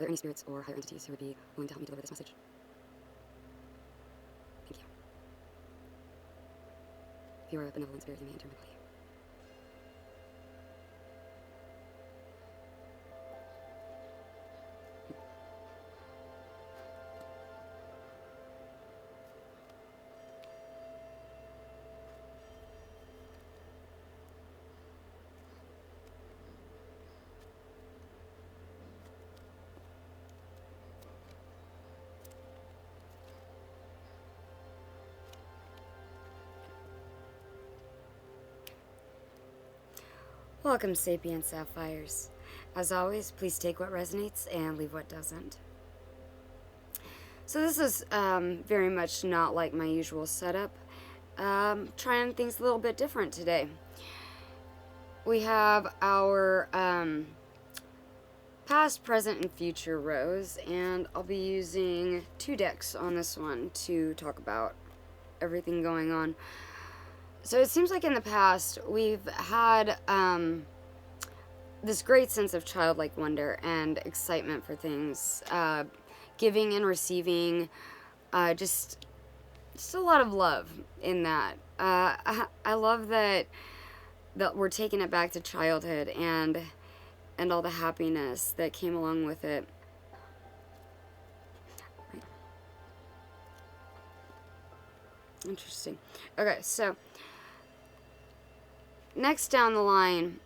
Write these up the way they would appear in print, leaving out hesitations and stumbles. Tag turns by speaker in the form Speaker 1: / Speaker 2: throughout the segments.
Speaker 1: there any spirits or higher entities who would be willing to help me deliver this message? Thank you. If you are a benevolent spirit, you may enter my body. Welcome, Sapient Sapphires. As always, please take what resonates and leave what doesn't. So this is very much not like my usual setup. Trying things a little bit different today. We have our past, present, and future rows, and I'll be using 2 decks on this one to talk about everything going on. So it seems like in the past we've had this great sense of childlike wonder and excitement for things, giving and receiving, just a lot of love in that. I love that we're taking it back to childhood and all the happiness that came along with it. Interesting. Okay, so next down the line,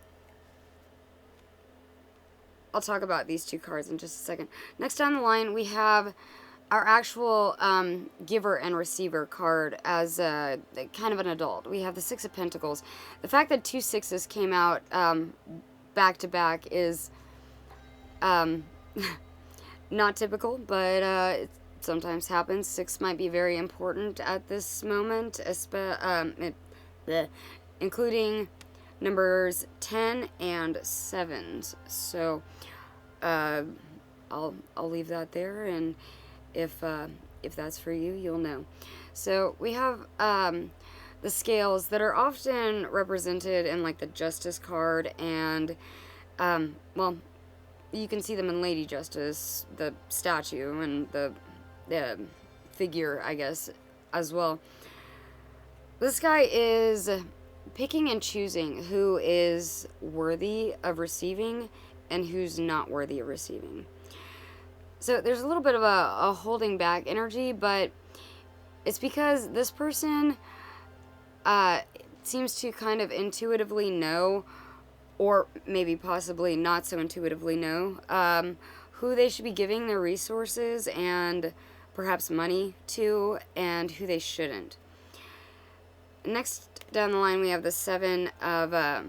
Speaker 1: I'll talk about these 2 cards in just a second. Next down the line, we have our actual giver and receiver card as a kind of an adult. We have the 6 of Pentacles. The fact that 2 sixes came out back to back is not typical, but it sometimes happens. 6 might be very important at this moment, including numbers 10 and 7s. So I'll leave that there, and if that's for you, you'll know. So we have the scales that are often represented in like the Justice card, and well, you can see them in Lady Justice, the statue, and the figure, I guess, as well. This guy is picking and choosing who is worthy of receiving and who's not worthy of receiving. So there's a little bit of a holding back energy, but it's because this person seems to kind of intuitively know, or maybe possibly not so intuitively know, who they should be giving their resources and perhaps money to, and who they shouldn't. Next down the line, we have the 7 of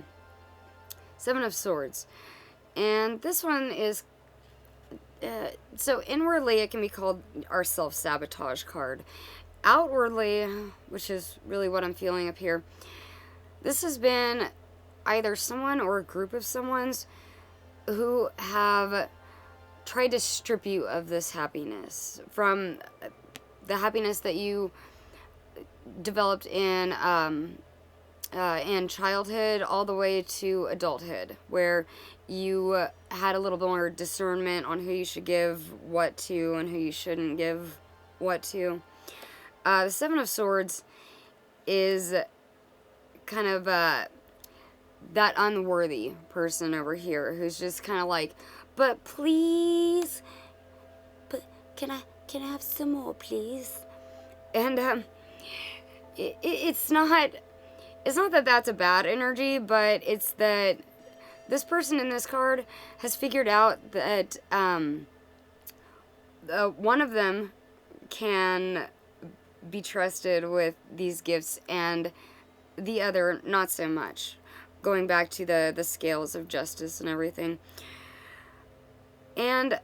Speaker 1: Swords, and this one is so inwardly it can be called our self-sabotage card. Outwardly, which is really what I'm feeling up here, this has been either someone or a group of someone's who have tried to strip you of this happiness, from the happiness that you developed in childhood all the way to adulthood, where you had a little more discernment on who you should give what to and who you shouldn't give what to. The 7 of Swords is kind of that unworthy person over here who's just kind of like, but please, but can I have some more, please? And it's not that that's a bad energy, but it's that this person in this card has figured out that one of them can be trusted with these gifts and the other not so much, going back to the scales of justice and everything. And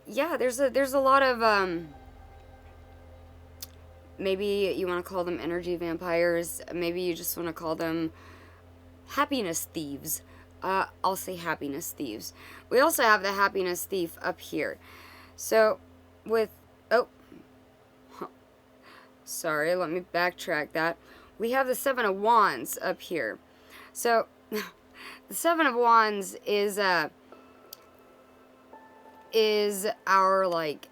Speaker 1: yeah, there's a lot of maybe you want to call them energy vampires, maybe you just want to call them happiness thieves. I'll say happiness thieves. We also have the happiness thief up here. So with sorry, let me backtrack that. We have the 7 of Wands up here. So the 7 of Wands is is our like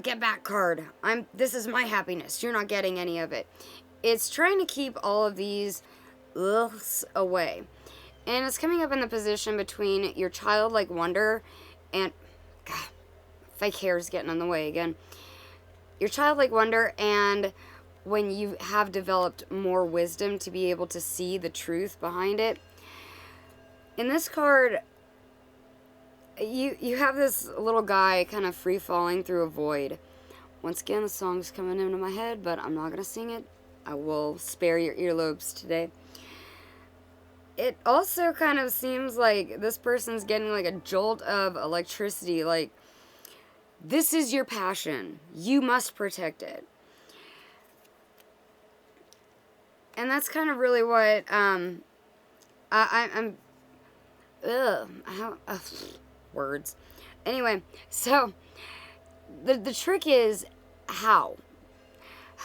Speaker 1: get back card. This is my happiness. You're not getting any of it. It's trying to keep all of these ughs away. And it's coming up in the position between your childlike wonder and God, fake hair is getting in the way again. Your childlike wonder, and when you have developed more wisdom to be able to see the truth behind it. In this card, you have this little guy kind of free falling through a void. Once again, the song's coming into my head, but I'm not going to sing it. I will spare your earlobes today. It also kind of seems like this person's getting like a jolt of electricity, like, this is your passion. You must protect it. And that's kind of really what I'm words. Anyway, so the trick is how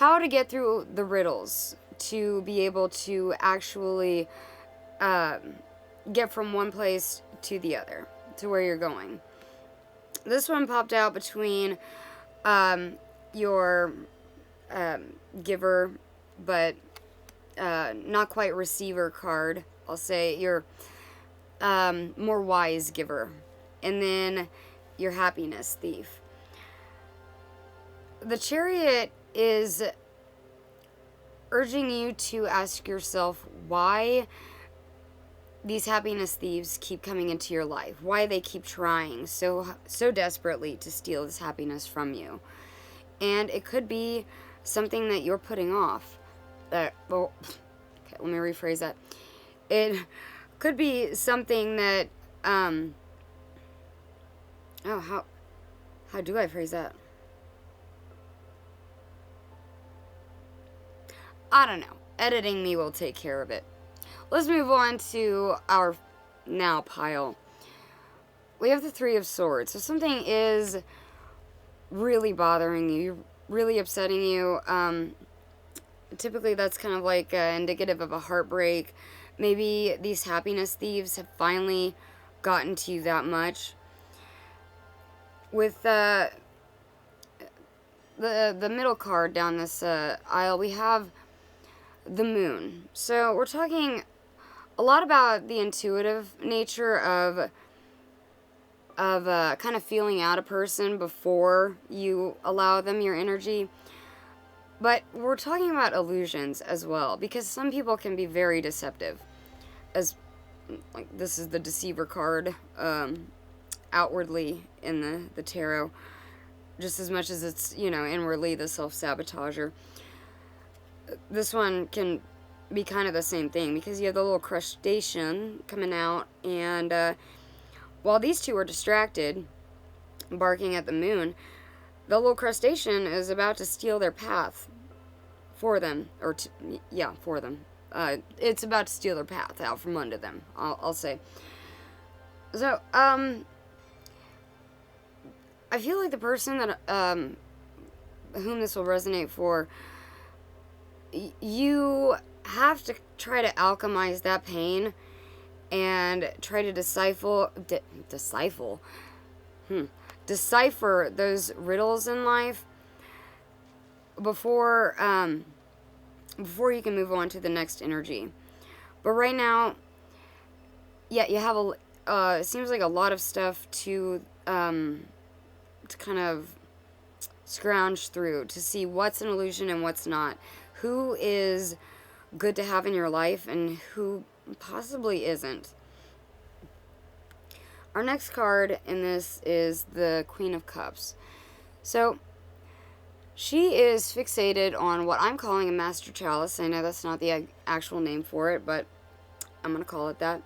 Speaker 1: to get through the riddles to be able to actually get from one place to the other, to where you're going. This one popped out between your giver, but not quite receiver card. I'll say your more wise giver. And then your happiness thief. The Chariot is urging you to ask yourself why these happiness thieves keep coming into your life, why they keep trying so desperately to steal this happiness from you. And it could be something that you're putting off. Okay, let me rephrase that. It could be something that how do I phrase that? I don't know. Editing me will take care of it. Let's move on to our now pile. We have the Three of Swords. So something is really bothering you, really upsetting you. Typically that's kind of like indicative of a heartbreak. Maybe these happiness thieves have finally gotten to you that much. With the middle card down this aisle, we have the Moon. So we're talking a lot about the intuitive nature of kind of feeling out a person before you allow them your energy. But we're talking about illusions as well, because some people can be very deceptive. As like this is the Deceiver card outwardly in the tarot, just as much as it's, inwardly the self-sabotager. This one can be kind of the same thing, because you have the little crustacean coming out, and while these two are distracted, barking at the moon, the little crustacean is about to steal their path for them, for them. It's about to steal their path out from under them, I'll say. So, I feel like the person that, whom this will resonate for, you have to try to alchemize that pain and try to decipher those riddles in life before you can move on to the next energy. But right now, you have it seems like a lot of stuff to kind of scrounge through to see what's an illusion and what's not. Who is good to have in your life and who possibly isn't. Our next card in this is the Queen of Cups. So, she is fixated on what I'm calling a Master Chalice. I know that's not the actual name for it, but I'm going to call it that.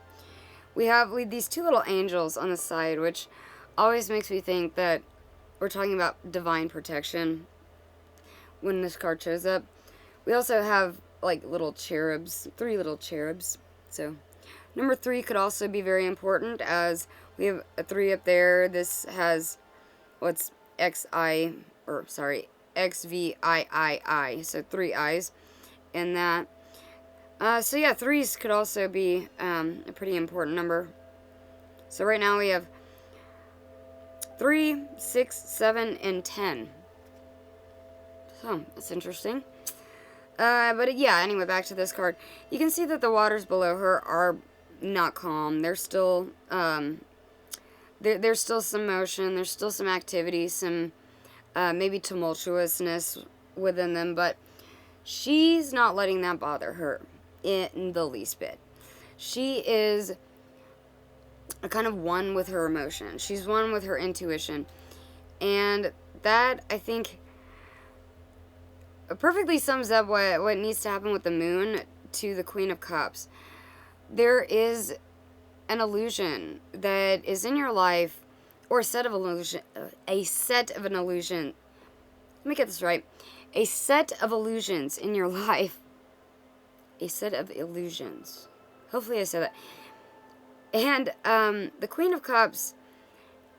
Speaker 1: We have these two little angels on the side, which always makes me think that we're talking about divine protection when this card shows up. We also have like little cherubs, 3 little cherubs. So number 3 could also be very important, as we have a 3 up there. This has what's XVIII, so 3 eyes in that. So yeah, 3s could also be a pretty important number. So right now we have 3, 6, 7, and 10. So, that's interesting. But yeah, anyway, back to this card. You can see that the waters below her are not calm. There's still, there's still some motion. There's still some activity, some maybe tumultuousness within them. But she's not letting that bother her in the least bit. She is a kind of one with her emotion. She's one with her intuition. And that, I think, perfectly sums up what needs to happen with the moon to the Queen of Cups. There is an illusion that is in your life, or a set of an illusion. Let me get this right. A set of illusions in your life. A set of illusions. Hopefully I said that. And the Queen of Cups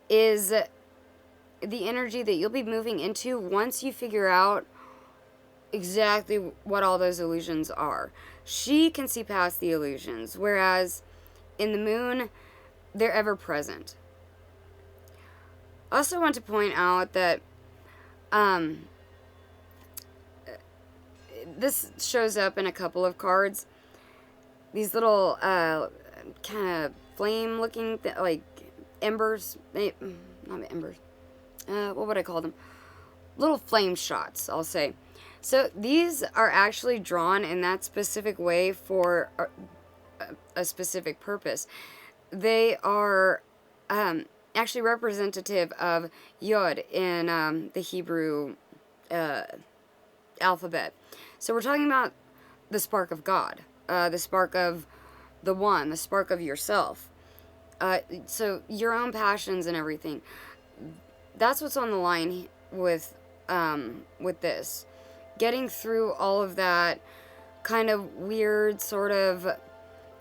Speaker 1: is the energy that you'll be moving into once you figure out exactly what all those illusions are. She can see past the illusions, whereas in the moon, they're ever present. I also want to point out that this shows up in a couple of cards. These little kind of flame looking like embers, not embers, what would I call them? Little flame shots, I'll say. So these are actually drawn in that specific way for a specific purpose. They are actually representative of Yod in the Hebrew alphabet. So we're talking about the spark of God, the spark of the one, the spark of yourself. So your own passions and everything. That's what's on the line with this. Getting through all of that kind of weird, sort of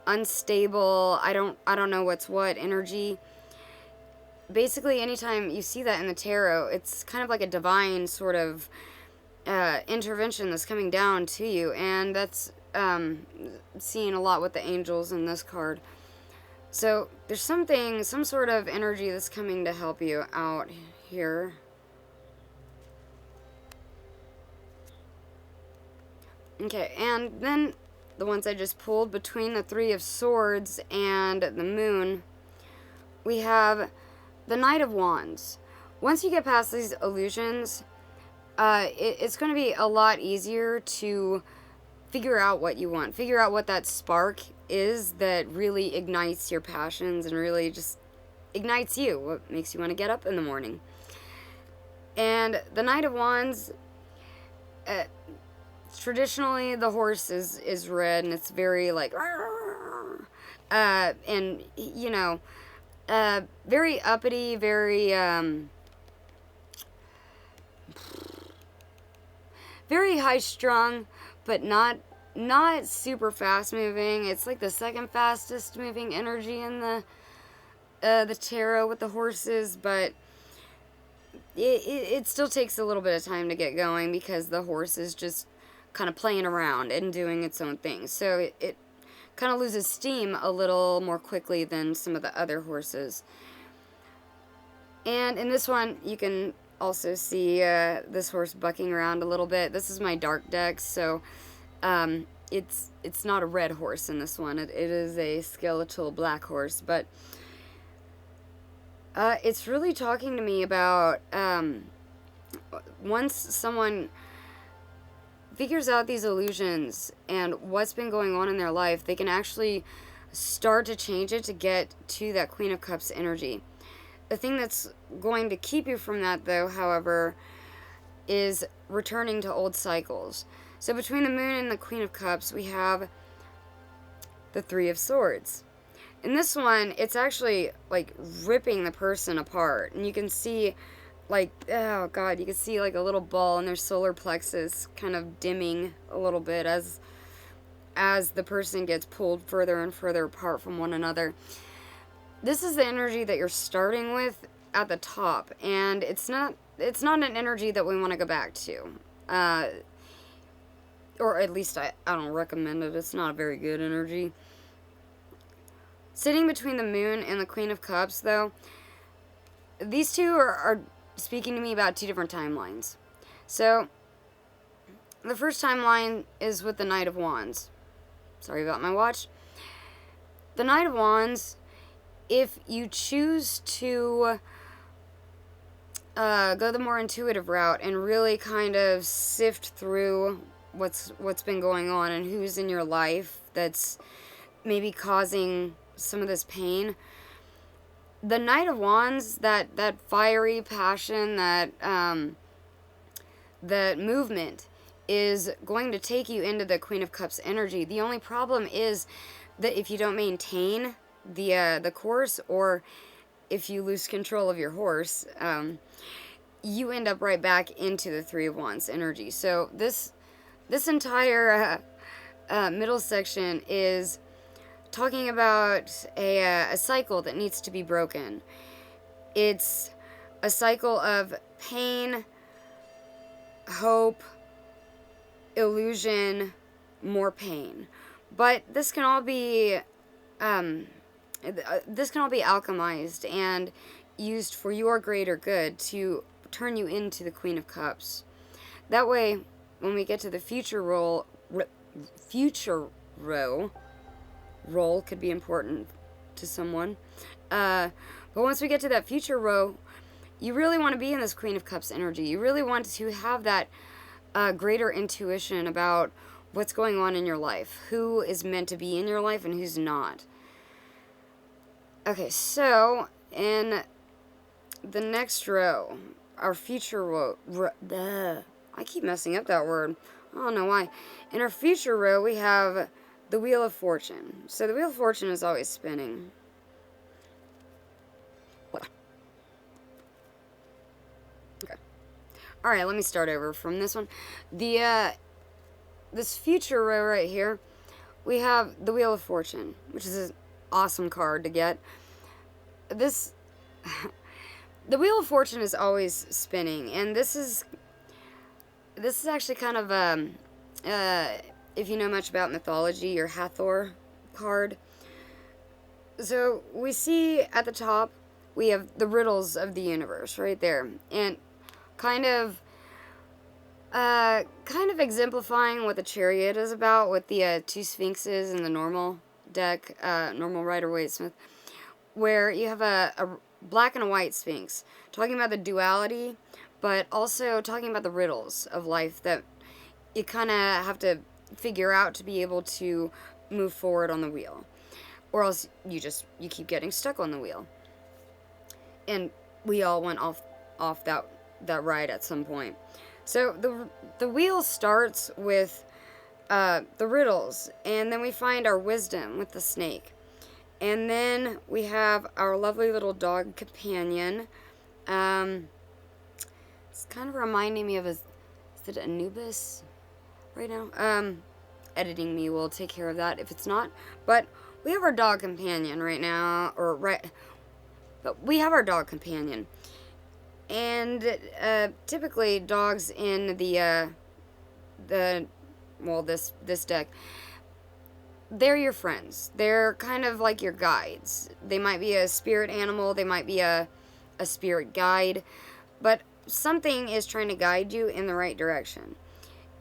Speaker 1: unstable, I don't know what's what energy. Basically, anytime you see that in the tarot, it's kind of like a divine sort of intervention that's coming down to you, and that's seeing a lot with the angels in this card. So there's some sort of energy that's coming to help you out here. Okay, and then the ones I just pulled, between the Three of Swords and the Moon, we have the Knight of Wands. Once you get past these illusions, it's going to be a lot easier to figure out what you want. Figure out what that spark is that really ignites your passions and really just ignites you. What makes you want to get up in the morning. And the Knight of Wands, traditionally the horse is red, and it's very like and you know, very uppity, very very high strung, but not super fast moving. It's like the second fastest moving energy in the tarot with the horses, but it still takes a little bit of time to get going because the horse is just kind of playing around and doing its own thing. So it kind of loses steam a little more quickly than some of the other horses. And in this one, you can also see this horse bucking around a little bit. This is my dark deck, so it's not a red horse in this one. It is a skeletal black horse, but it's really talking to me about once someone figures out these illusions and what's been going on in their life, they can actually start to change it to get to that Queen of Cups energy. The thing that's going to keep you from that, though, however, is returning to old cycles. So between the Moon and the Queen of Cups, we have the Three of Swords. In this one, it's actually like ripping the person apart, and you can see like, oh god, you can see like a little ball in their solar plexus kind of dimming a little bit as the person gets pulled further and further apart from one another. This is the energy that you're starting with at the top, and it's not an energy that we want to go back to. Or at least I don't recommend it. It's not a very good energy. Sitting between the Moon and the Queen of Cups, though, these two are speaking to me about two different timelines. So, the first timeline is with the Knight of Wands. Sorry about my watch. The Knight of Wands, if you choose to go the more intuitive route and really kind of sift through what's been going on and who's in your life that's maybe causing some of this pain, the Knight of Wands, that fiery passion, that movement is going to take you into the Queen of Cups energy. The only problem is that if you don't maintain the course, or if you lose control of your horse, you end up right back into the Three of Wands energy. So this entire middle section is talking about a cycle that needs to be broken. It's a cycle of pain, hope, illusion, more pain. But this can all be alchemized and used for your greater good to turn you into the Queen of Cups. That way, when we get to the future row could be important to someone. But once we get to that future row, you really want to be in this Queen of Cups energy. You really want to have that greater intuition about what's going on in your life, who is meant to be in your life and who's not. Okay, so in the next row, our future row, I keep messing up that word. I don't know why. In our future row, we have the Wheel of Fortune. So the Wheel of Fortune is always spinning. Okay. All right, let me start over from this one. This future row right here, we have the Wheel of Fortune, which is an awesome card to get. The Wheel of Fortune is always spinning, and this is actually kind of if you know much about mythology, your Hathor card. So we see at the top we have the riddles of the universe right there, and kind of exemplifying what the Chariot is about with the two Sphinxes in the normal deck, normal Rider-Waite-Smith, where you have a black and a white Sphinx, talking about the duality, but also talking about the riddles of life that you kind of have to figure out to be able to move forward on the wheel, or else you keep getting stuck on the wheel. And we all went off that ride at some point. So the wheel starts with the riddles, and then we find our wisdom with the snake. And then we have our lovely little dog companion. It's kind of reminding me of is it Anubis right now? Editing me will take care of that if it's not. But we have our dog companion right now, but we have our dog companion. And typically dogs in this deck, they're your friends. They're kind of like your guides. They might be a spirit animal. They might be a spirit guide. But something is trying to guide you in the right direction.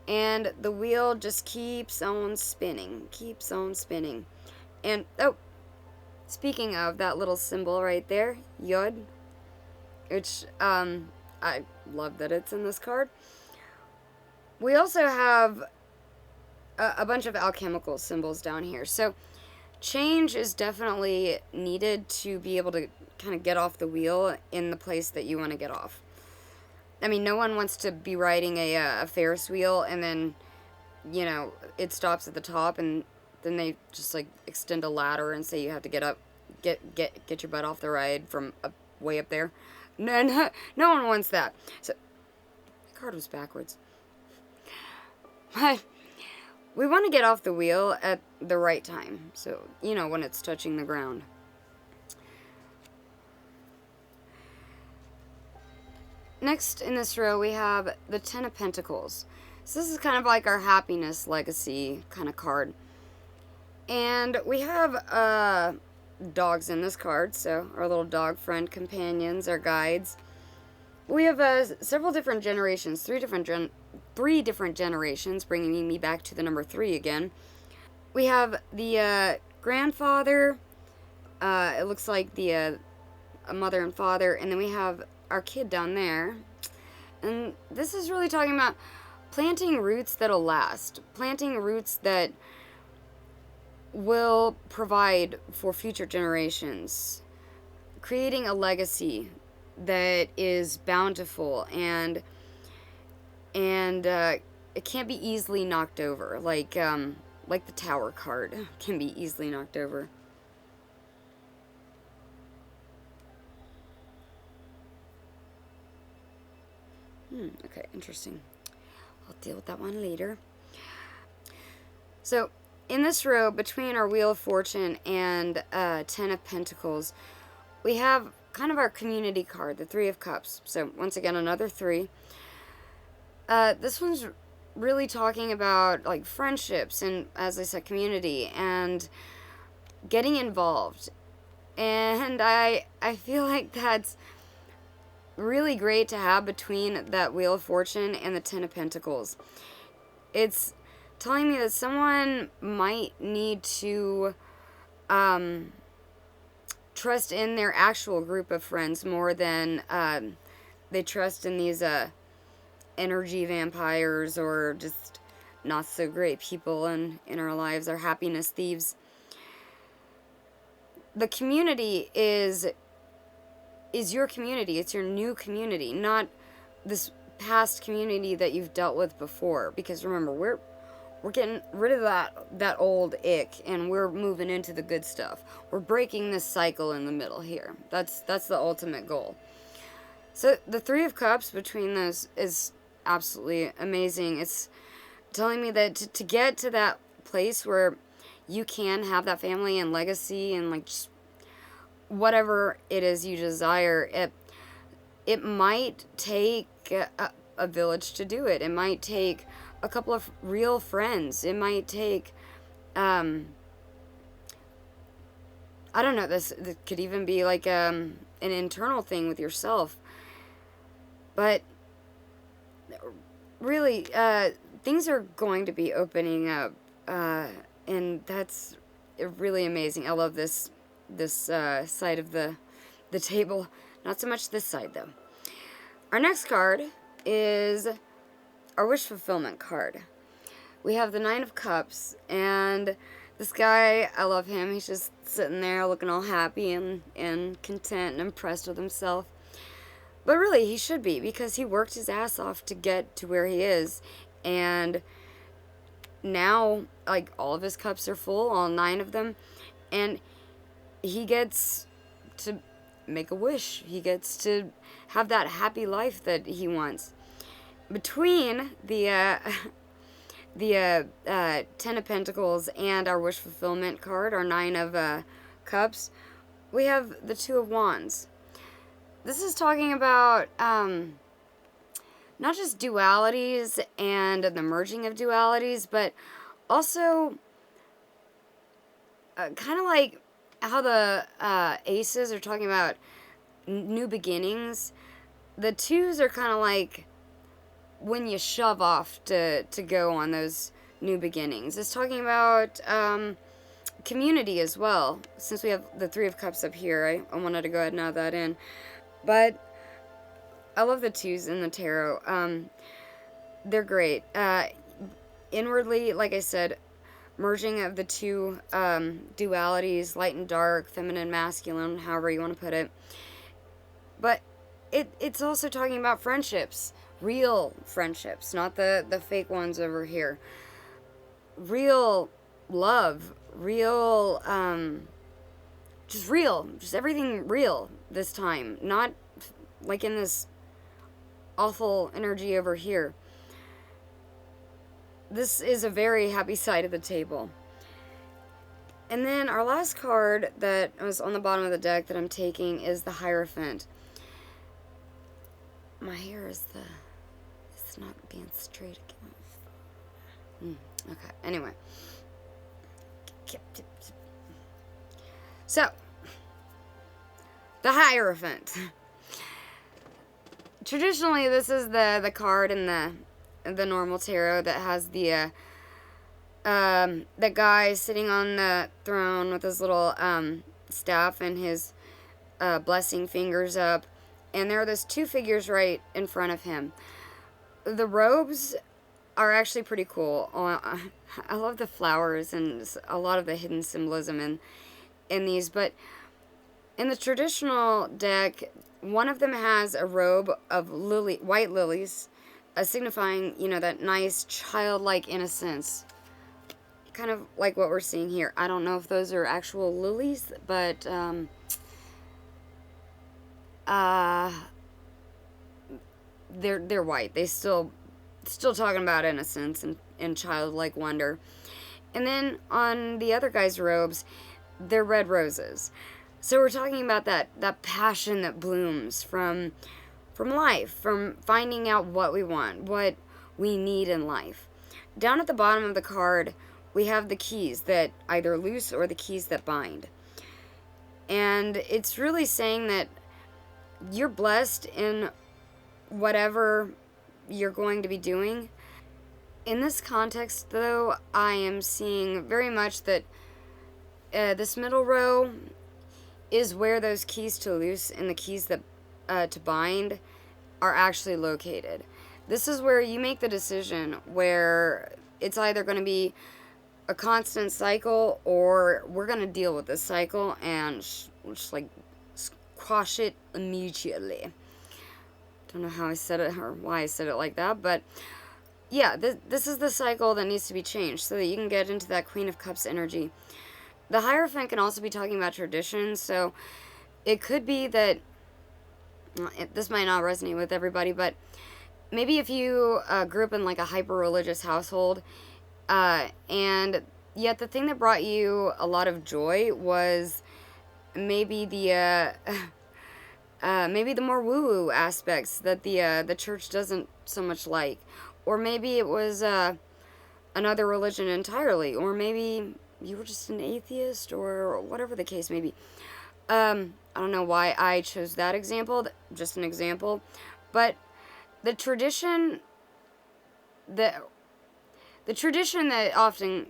Speaker 1: And the wheel just keeps on spinning. Keeps on spinning. And, oh, speaking of that little symbol right there, Yod, which I love that it's in this card. We also have a bunch of alchemical symbols down here. So change is definitely needed to be able to kind of get off the wheel in the place that you want to get off. I mean, no one wants to be riding a Ferris wheel and then, you know, it stops at the top and then they just like extend a ladder and say you have to get up, get your butt off the ride from way up there. No one wants that. So the card was backwards. But we want to get off the wheel at the right time. So, you know, when it's touching the ground. Next in this row, we have the Ten of Pentacles. So this is kind of like our happiness legacy kind of card. And we have dogs in this card, so our little dog friend companions, our guides. We have several different generations, three different generations, bringing me back to the number 3 again. We have the grandfather. It looks like the a mother and father, and then we have our kid down there. And this is really talking about planting roots that'll last, planting roots that will provide for future generations, creating a legacy that is bountiful and it can't be easily knocked over, like the Tower card can be easily knocked over. Okay, interesting. I'll deal with that one later. So, in this row, between our Wheel of Fortune and 10 of Pentacles, we have kind of our community card, the 3 of Cups. So, once again, another 3. This one's really talking about, like, friendships and, as I said, community and getting involved. And I feel like that's really great to have between that Wheel of Fortune and the 10 of Pentacles. It's telling me that someone might need to trust in their actual group of friends more than they trust in these energy vampires or just not so great people in our lives, our happiness thieves. The community is your community. It's your new community, not this past community that you've dealt with before. Because remember, we're getting rid of that old ick, and we're moving into the good stuff. We're breaking this cycle in the middle here. That's the ultimate goal. So the 3 of Cups between those is absolutely amazing. It's telling me that to get to that place where you can have that family and legacy and like just whatever it is you desire, it might take a village to do it. It might take a couple of real friends. It might take I don't know, this could even be like an internal thing with yourself. But really, things are going to be opening up, and that's really amazing. I love this side of the table. Not so much this side, though. Our next card is our wish fulfillment card. We have the 9 of Cups, and this guy, I love him. He's just sitting there looking all happy and content and impressed with himself. But really, he should be, because he worked his ass off to get to where he is. And now, like, all of his cups are full, all 9 of them. And he gets to make a wish. He gets to have that happy life that he wants. Between the 10 of Pentacles and our wish fulfillment card, our 9 of Cups, we have the 2 of Wands. This is talking about not just dualities and the merging of dualities, but also kind of like how the aces are talking about new beginnings. The 2s are kind of like when you shove off to go on those new beginnings. It's talking about community as well. Since we have the 3 of Cups up here, I wanted to go ahead and add that in. But I love the 2s in the tarot. They're great. Inwardly, like I said, merging of the 2 dualities, light and dark, feminine, masculine, however you want to put it. But it's also talking about friendships. Real friendships, not the fake ones over here. Real love. Real, just everything real this time. Not like in this awful energy over here. This is a very happy side of the table. And then our last card that was on the bottom of the deck that I'm taking is the Hierophant. My hair is it's not being straight again. Okay, anyway. So, The Hierophant. Traditionally, this is the card in the normal tarot that has the guy sitting on the throne with his little staff and his blessing fingers up, and there are those two figures right in front of him. The robes are actually pretty cool. I love the flowers and a lot of the hidden symbolism in these, but in the traditional deck, one of them has a robe of white lilies, signifying, that nice childlike innocence. Kind of like what we're seeing here. I don't know if those are actual lilies, but they're white. They still talking about innocence and childlike wonder. And then on the other guy's robes, they're red roses. So we're talking about that passion that blooms from life, from finding out what we want, what we need in life. Down at the bottom of the card, we have the keys that either loose or the keys that bind. And it's really saying that you're blessed in whatever you're going to be doing. In this context, though, I am seeing very much that this middle row is where those keys to loose and the keys that to bind are actually located. This is where you make the decision where it's either going to be a constant cycle or we're going to deal with this cycle and just like squash it immediately. Don't know how I said it or why I said it like that, but yeah, this is the cycle that needs to be changed so that you can get into that Queen of Cups energy. The Hierophant can also be talking about traditions, so it could be that, this might not resonate with everybody, but maybe if you grew up in like a hyper-religious household, and yet the thing that brought you a lot of joy was maybe the maybe the more woo-woo aspects that the church doesn't so much like, or maybe it was another religion entirely, or maybe you were just an atheist, or whatever the case may be. I don't know why I chose that example, just an example, but the tradition that often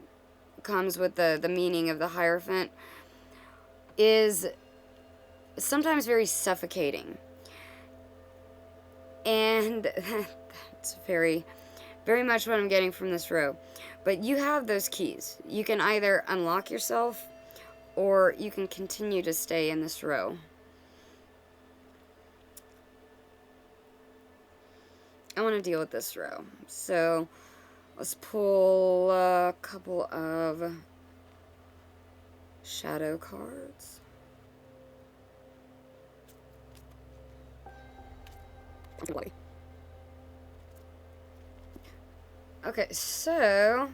Speaker 1: comes with the meaning of the Hierophant is sometimes very suffocating. And that's very, very much what I'm getting from this row. But you have those keys. You can either unlock yourself or you can continue to stay in this row. I want to deal with this row. So let's pull a couple of shadow cards. Okay, so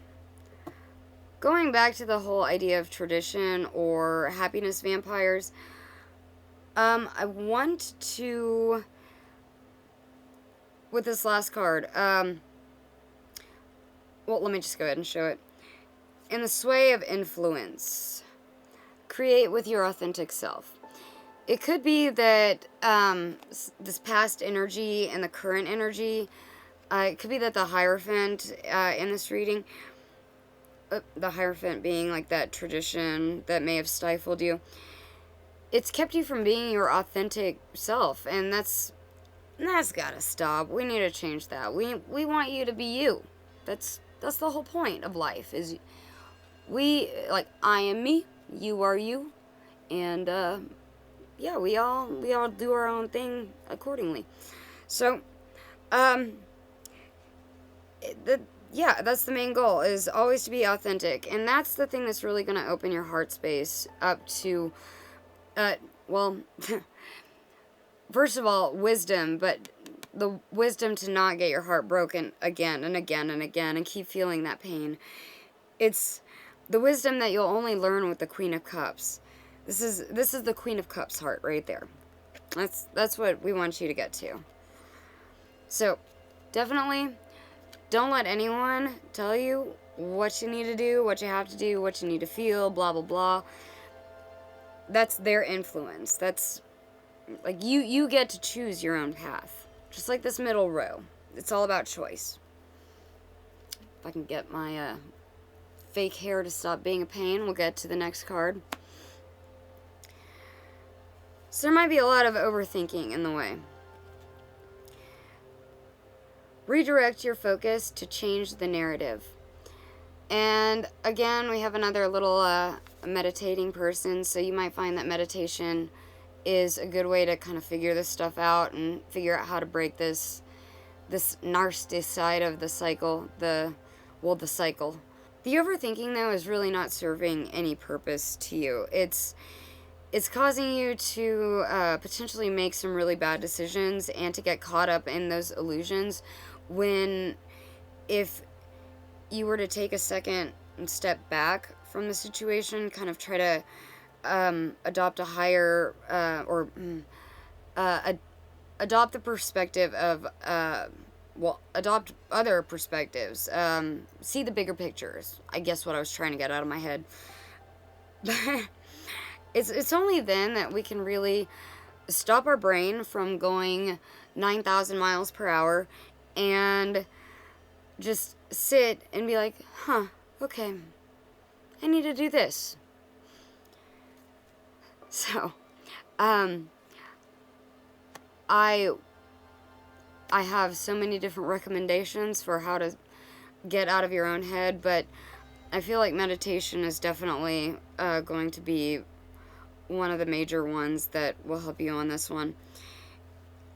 Speaker 1: going back to the whole idea of tradition or happiness vampires, I want to, with this last card, well, let me just go ahead and show it. In the sway of influence, create with your authentic self. It could be that this past energy and the current energy, it could be that the Hierophant in this reading, the Hierophant being like that tradition that may have stifled you, it's kept you from being your authentic self, and that's gotta stop. We need to change that. We want you to be you. That's the whole point of life, is I am me, you are you, and yeah, we all do our own thing accordingly. So that's the main goal, is always to be authentic, and that's the thing that's really going to open your heart space up to first of all, wisdom, but the wisdom to not get your heart broken again and again and again and keep feeling that pain. It's the wisdom that you'll only learn with the Queen of Cups. This is the Queen of Cups heart right there. That's what we want you to get to. So, definitely don't let anyone tell you what you need to do, what you have to do, what you need to feel, blah, blah, blah. That's their influence. That's like you get to choose your own path. Just like this middle row. It's all about choice. If I can get my fake hair to stop being a pain, we'll get to the next card. So there might be a lot of overthinking in the way. Redirect your focus to change the narrative. And again, we have another little meditating person, so you might find that meditation is a good way to kind of figure this stuff out and figure out how to break this narcissistic side of the cycle, the cycle. The overthinking, though, is really not serving any purpose to you. It's causing you to potentially make some really bad decisions and to get caught up in those illusions when, if you were to take a second and step back from the situation, kind of try to adopt a higher adopt the perspective of adopt other perspectives, see the bigger pictures. I guess what I was trying to get out of my head. It's only then that we can really stop our brain from going 9,000 miles per hour and just sit and be like, okay, I need to do this. So, I have so many different recommendations for how to get out of your own head, but I feel like meditation is definitely going to be one of the major ones that will help you on this one.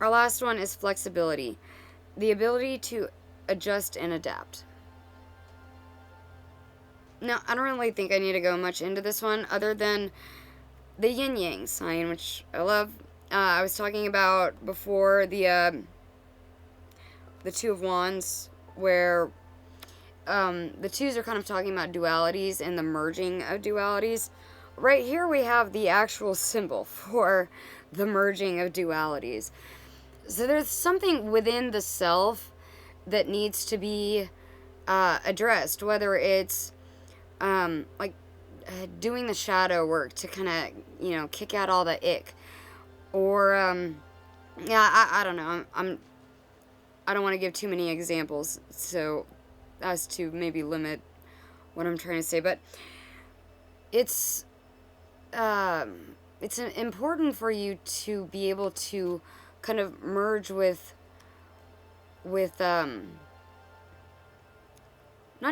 Speaker 1: Our last one is flexibility. The ability to adjust and adapt. Now, I don't really think I need to go much into this one other than the yin-yang sign, which I love. I was talking about before the Two of Wands, where the twos are kind of talking about dualities and the merging of dualities. Right here we have the actual symbol for the merging of dualities. So there's something within the self that needs to be addressed, whether it's doing the shadow work to kind of, kick out all the ick, or I don't know. I don't want to give too many examples, so as to maybe limit what I'm trying to say, but it's important for you to be able to kind of merge with not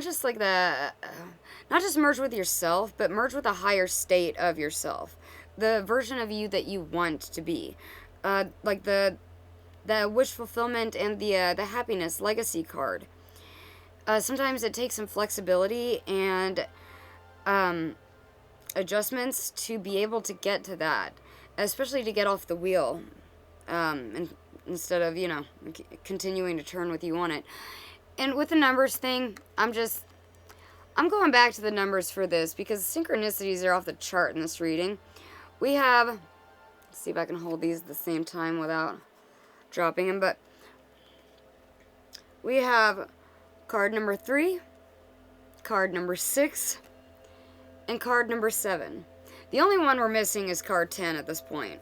Speaker 1: just merge with yourself, but merge with a higher state of yourself, the version of you that you want to be, like the wish fulfillment and the happiness legacy card. Sometimes it takes some flexibility and adjustments to be able to get to that, especially to get off the wheel, and instead of continuing to turn with you on it. And with the numbers thing, I'm going back to the numbers for this because synchronicities are off the chart in this reading. We have, let's see if I can hold these at the same time without dropping them, but we have card number 3, card number 6, and card number 7. The only one we're missing is card 10 at this point.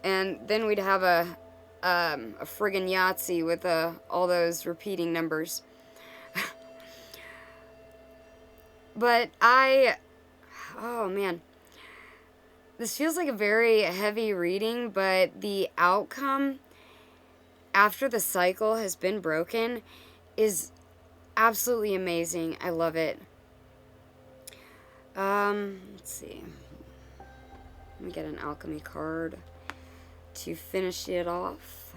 Speaker 1: And then we'd have a friggin' Yahtzee with all those repeating numbers. But oh man. This feels like a very heavy reading, but the outcome after the cycle has been broken is absolutely amazing. I love it. Let's see. Let me get an alchemy card to finish it off,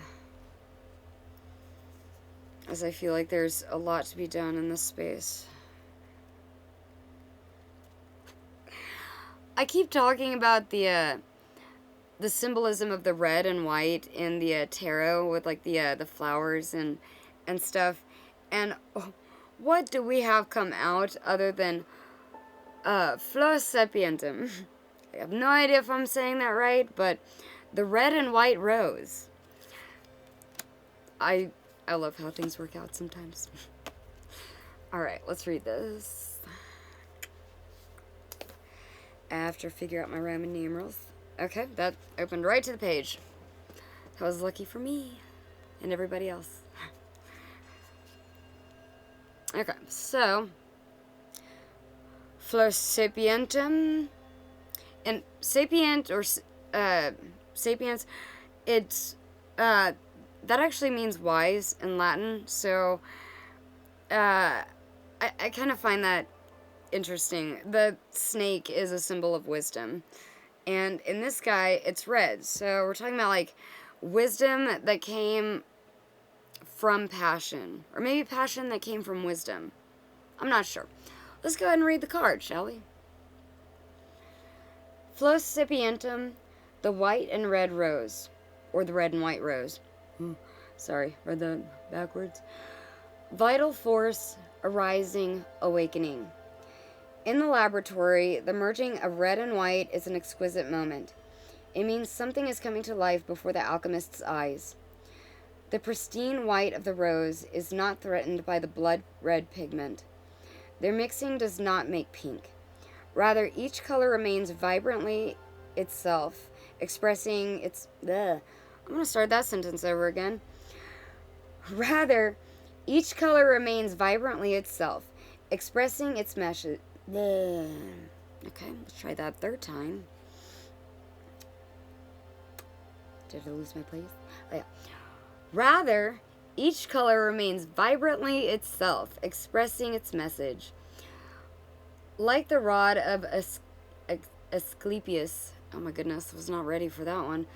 Speaker 1: as I feel like there's a lot to be done in this space. I keep talking about the symbolism of the red and white in the tarot with like the flowers and stuff, and what do we have come out other than Flor Sapientum? I have no idea if I'm saying that right, but the red and white rose. I love how things work out sometimes. Alright, let's read this. I have to figure out my Roman numerals. Okay, that opened right to the page. That was lucky for me and everybody else. Okay, so Flor sapientum, and sapient or sapiens, it's that actually means wise in Latin. So I kind of find that interesting. The snake is a symbol of wisdom, and in this guy, it's red. So we're talking about like wisdom that came from passion, or maybe passion that came from wisdom. I'm not sure. Let's go ahead and read the card, shall we? Flos sapientum, the white and red rose, or the red and white rose. Sorry, read that backwards. Vital force, arising, awakening. In the laboratory, the merging of red and white is an exquisite moment. It means something is coming to life before the alchemist's eyes. The pristine white of the rose is not threatened by the blood red pigment. Their mixing does not make pink. Rather, each color remains vibrantly itself, expressing its... I'm going to start that sentence over again. Rather, each color remains vibrantly itself, expressing its message. Okay, let's try that third time. Did I lose my place? Oh, yeah. Rather, each color remains vibrantly itself, expressing its message. Like the rod of Asclepius. Oh my goodness, I was not ready for that one.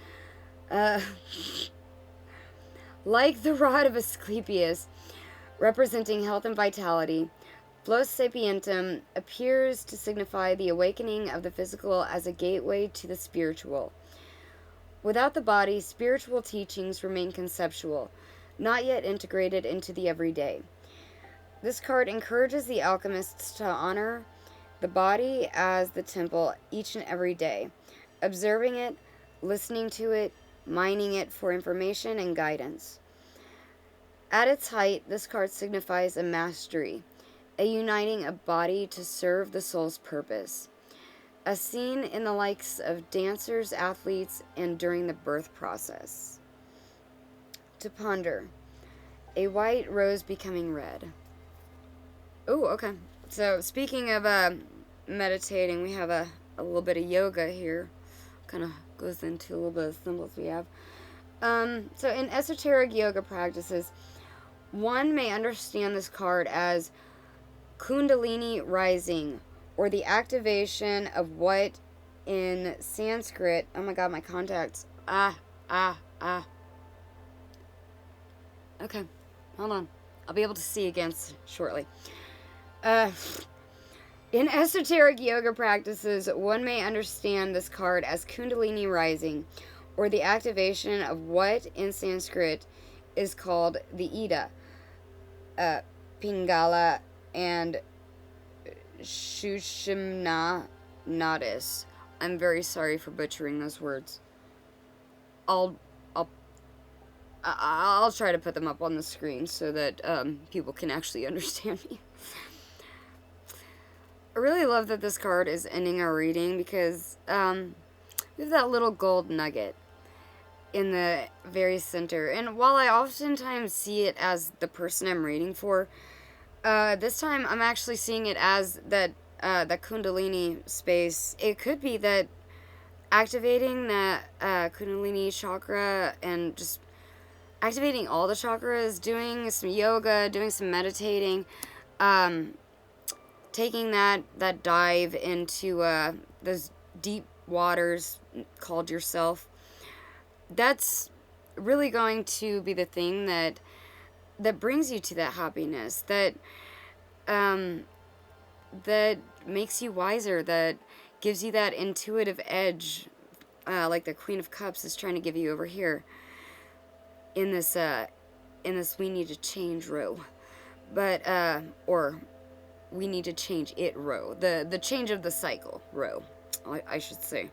Speaker 1: Like the rod of Asclepius, representing health and vitality, Flos sapientum appears to signify the awakening of the physical as a gateway to the spiritual. Without the body, spiritual teachings remain conceptual, not yet integrated into the everyday. This card encourages the alchemists to honor the body as the temple each and every day, observing it, listening to it, mining it for information and guidance. At its height, this card signifies a mastery, a uniting a body to serve the soul's purpose, as seen in the likes of dancers, athletes, and during the birth process. To ponder, a white rose becoming red. Oh, okay. So speaking of meditating, we have a little bit of yoga here. Kind of goes into a little bit of symbols we have. So in esoteric yoga practices, one may understand this card as Kundalini rising, or the activation of what in Sanskrit, oh my god, my contacts, okay, hold on, I'll be able to see again shortly. In esoteric yoga practices, one may understand this card as Kundalini rising, or the activation of what in Sanskrit is called the Ida, Pingala, and Shushimna Nadis. I'm very sorry for butchering those words. I'll try to put them up on the screen so that people can actually understand me. I really love that this card is ending our reading because we have that little gold nugget in the very center. And while I oftentimes see it as the person I'm reading for, this time I'm actually seeing it as that Kundalini space. It could be that activating that Kundalini chakra and just activating all the chakras, doing some yoga, doing some meditating, taking that dive into those deep waters called yourself. That's really going to be the thing that brings you to that happiness, that makes you wiser, that gives you that intuitive edge, like the Queen of Cups is trying to give you over here in this we need to change row, but or we need to change it row, the change of the cycle row, I should say.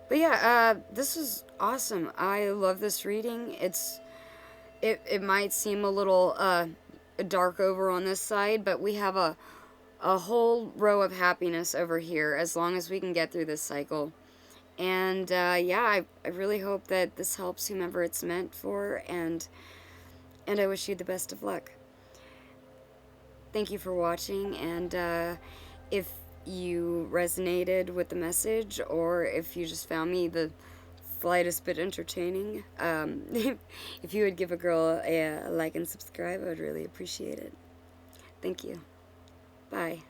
Speaker 1: But yeah, this was awesome. I love this reading. It might seem a little dark over on this side, but we have a whole row of happiness over here as long as we can get through this cycle. And yeah, I really hope that this helps whomever it's meant for, and I wish you the best of luck. Thank you for watching, and if you resonated with the message, or if you just found me the slightest bit entertaining, if you would give a girl a like and subscribe, I would really appreciate it. Thank you. Bye.